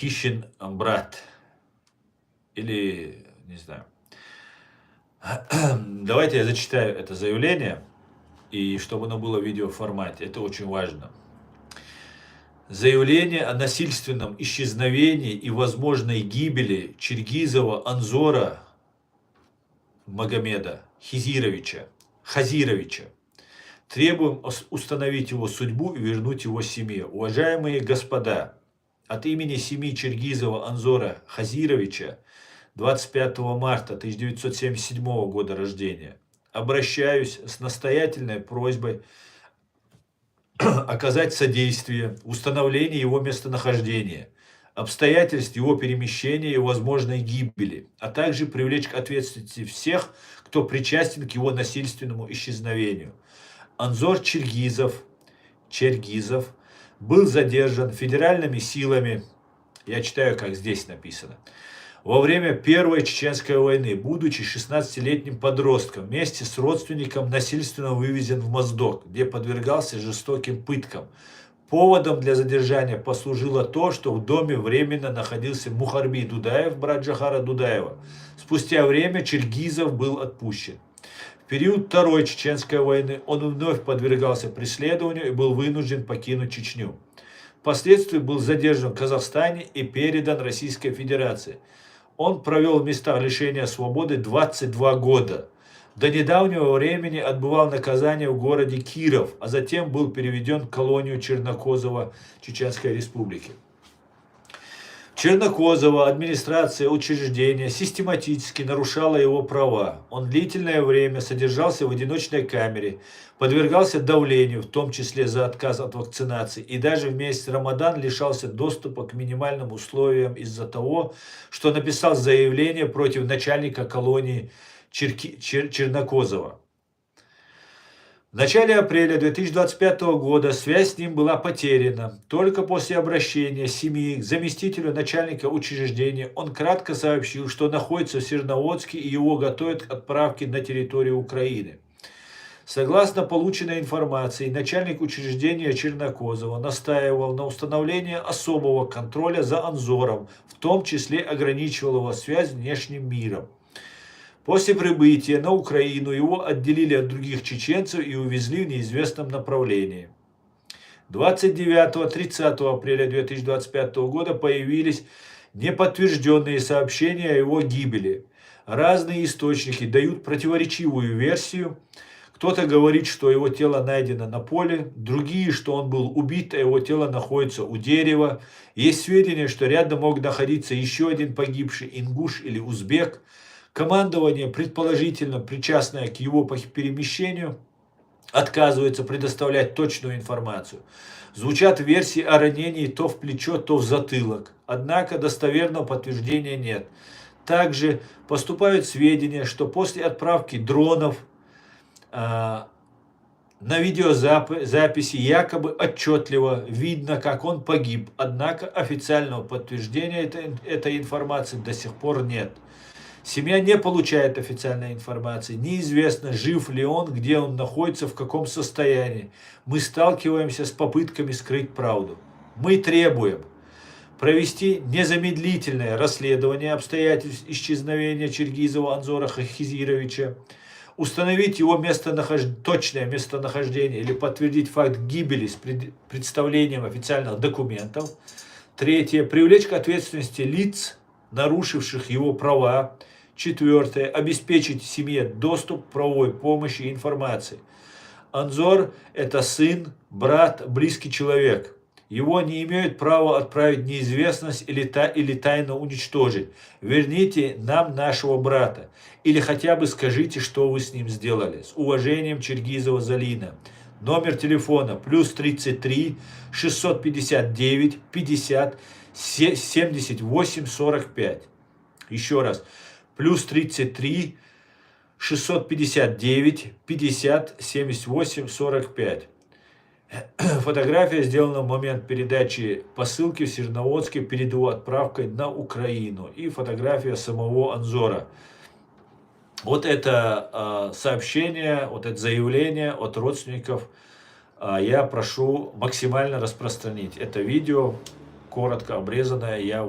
Кищин брат. Или, не знаю. Давайте я зачитаю это заявление, и чтобы оно было в видеоформате. Это очень важно. Заявление о насильственном исчезновении и возможной гибели Черкизова Анзора Магомеда Хазировича. Требуем установить его судьбу и вернуть его семье. Уважаемые господа, от имени семьи Черкизова Анзора Хазировича 25 марта 1977 года рождения обращаюсь с настоятельной просьбой оказать содействие в установлении его местонахождения, обстоятельств его перемещения и возможной гибели, а также привлечь к ответственности всех, кто причастен к его насильственному исчезновению. Анзор Черкизов был задержан федеральными силами, я читаю, как здесь написано, во время Первой Чеченской войны, будучи 16-летним подростком, вместе с родственником насильственно вывезен в Моздок, где подвергался жестоким пыткам. Поводом для задержания послужило то, что в доме временно находился Мухарби Дудаев, брат Джохара Дудаева. Спустя время Черкизов был отпущен. В период Второй Чеченской войны он вновь подвергался преследованию и был вынужден покинуть Чечню. Впоследствии был задержан в Казахстане и передан Российской Федерации. Он провел в местах лишения свободы 22 года. До недавнего времени отбывал наказание в городе Киров, а затем был переведен в колонию Чернокозово Чеченской Республики. Чернокозово администрация учреждения систематически нарушала его права. Он длительное время содержался в одиночной камере, подвергался давлению, в том числе за отказ от вакцинации, и даже в месяц Рамадан лишался доступа к минимальным условиям из-за того, что написал заявление против начальника колонии Чернокозово. В начале апреля 2025 года связь с ним была потеряна. Только после обращения семьи к заместителю начальника учреждения он кратко сообщил, что находится в Свердловске и его готовят к отправке на территорию Украины. Согласно полученной информации, начальник учреждения Чернокозово настаивал на установлении особого контроля за Анзором, в том числе ограничивал его связь с внешним миром. После прибытия на Украину его отделили от других чеченцев и увезли в неизвестном направлении. 29-30 апреля 2025 года появились неподтвержденные сообщения о его гибели. Разные источники дают противоречивую версию. Кто-то говорит, что его тело найдено на поле, другие, что он был убит, а его тело находится у дерева. Есть сведения, что рядом мог находиться еще один погибший ингуш или узбек. Командование, предположительно причастное к его перемещению, отказывается предоставлять точную информацию. Звучат версии о ранении то в плечо, то в затылок. Однако достоверного подтверждения нет. Также поступают сведения, что после отправки дронов на видеозаписи якобы отчетливо видно, как он погиб. Однако официального подтверждения этой информации до сих пор нет. Семья не получает официальной информации. Неизвестно, жив ли он, где он находится, в каком состоянии. Мы сталкиваемся с попытками скрыть правду. Мы требуем провести незамедлительное расследование обстоятельств исчезновения Черкизова Анзора Хазировича, установить его точное местонахождение или подтвердить факт гибели с представлением официальных документов. Третье. Привлечь к ответственности лиц, нарушивших его права. Четвертое. Обеспечить семье доступ к правовой помощи и информации. Анзор – это сын, брат, близкий человек. Его не имеют права отправить в неизвестность или тайно уничтожить. Верните нам нашего брата. Или хотя бы скажите, что вы с ним сделали. С уважением, Черкизова Залина. Номер телефона +33 659 50 78 45. Еще раз. +33 659 50 78 45. Фотография сделана в момент передачи посылки в Свердловске перед его отправкой на Украину. И фотография самого Анзора. Вот это сообщение, вот это заявление от родственников я прошу максимально распространить. Это видео коротко обрезанное я